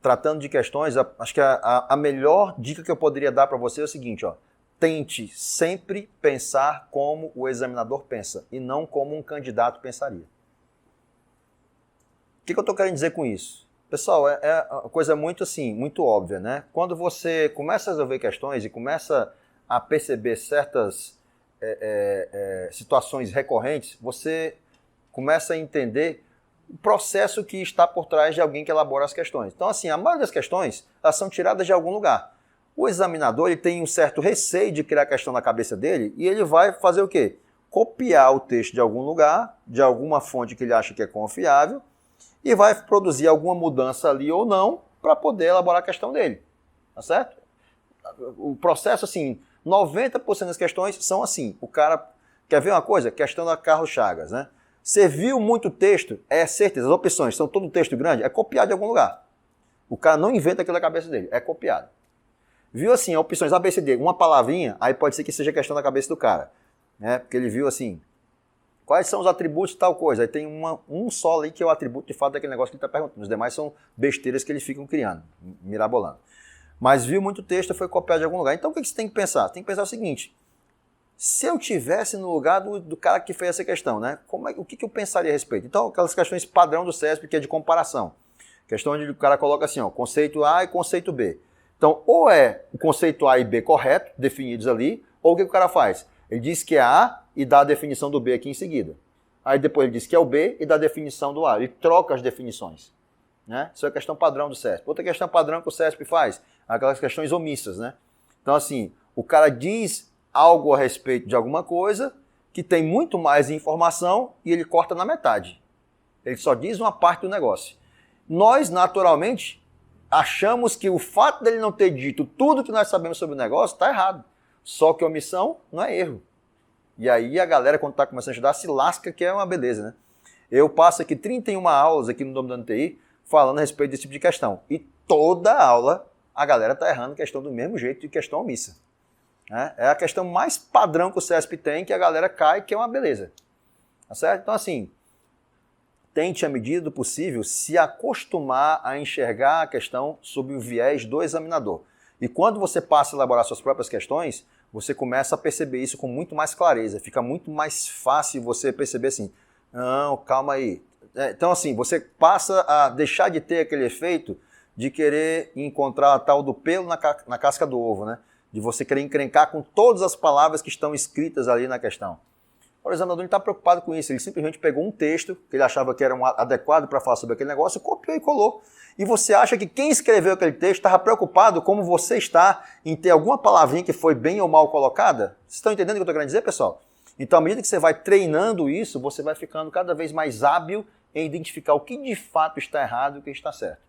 tratando de questões, acho que a melhor dica que eu poderia dar para você é o seguinte, ó. Tente sempre pensar como o examinador pensa e não como um candidato pensaria. O que eu estou querendo dizer com isso? Pessoal, é uma coisa muito assim, muito óbvia, né? Quando você começa a resolver questões e começa a perceber certas situações recorrentes, você começa a entender o processo que está por trás de alguém que elabora as questões. Então, assim, a maioria das questões, elas são tiradas de algum lugar. O examinador, ele tem um certo receio de criar a questão na cabeça dele e ele vai fazer o quê? Copiar o texto de algum lugar, de alguma fonte que ele acha que é confiável e vai produzir alguma mudança ali ou não para poder elaborar a questão dele. Tá certo? O processo, assim, 90% das questões são assim. O cara quer ver uma coisa? Questão da Carlos Chagas, né? Você viu muito texto, é certeza, as opções são todo texto grande, é copiado de algum lugar. O cara não inventa aquilo na cabeça dele, é copiado. Viu assim, opções ABCD, uma palavrinha, aí pode ser que seja questão da cabeça do cara. Né? Porque ele viu assim, quais são os atributos de tal coisa? Aí tem um só ali que é o atributo de fato daquele negócio que ele está perguntando. Os demais são besteiras que eles ficam criando, mirabolando. Mas viu muito texto, foi copiado de algum lugar. Então o que você tem que pensar? Tem que pensar o seguinte, se eu tivesse no lugar do cara que fez essa questão, né? O que eu pensaria a respeito? Então, aquelas questões padrão do CESP, que é de comparação. Questão onde o cara coloca assim, ó, conceito A e conceito B. Então, ou é o conceito A e B correto, definidos ali, ou o que o cara faz? Ele diz que é A e dá a definição do B aqui em seguida. Aí depois ele diz que é o B e dá a definição do A. Ele troca as definições. Né? Isso é a questão padrão do CESP. Outra questão padrão que o CESP faz, aquelas questões omissas, né? Então, assim, o cara diz algo a respeito de alguma coisa que tem muito mais informação e ele corta na metade. Ele só diz uma parte do negócio. Nós, naturalmente, achamos que o fato dele não ter dito tudo que nós sabemos sobre o negócio está errado. Só que omissão não é erro. E aí a galera, quando está começando a estudar, se lasca, que é uma beleza, né? Eu passo aqui 31 aulas aqui no Dominando TI falando a respeito desse tipo de questão. E toda aula a galera está errando questão do mesmo jeito de questão omissa. É a questão mais padrão que o CESP tem, que a galera cai, que é uma beleza. Tá certo? Então, assim, tente, à medida do possível, se acostumar a enxergar a questão sob o viés do examinador. E quando você passa a elaborar suas próprias questões, você começa a perceber isso com muito mais clareza. Fica muito mais fácil você perceber assim, não, calma aí. Então, assim, você passa a deixar de ter aquele efeito de querer encontrar a tal do pelo na casca do ovo, né? De você querer encrencar com todas as palavras que estão escritas ali na questão. O examinador não está preocupado com isso, ele simplesmente pegou um texto que ele achava que era adequado para falar sobre aquele negócio, copiou e colou. E você acha que quem escreveu aquele texto estava preocupado como você está em ter alguma palavrinha que foi bem ou mal colocada? Vocês estão entendendo o que eu estou querendo dizer, pessoal? Então, à medida que você vai treinando isso, você vai ficando cada vez mais hábil em identificar o que de fato está errado e o que está certo.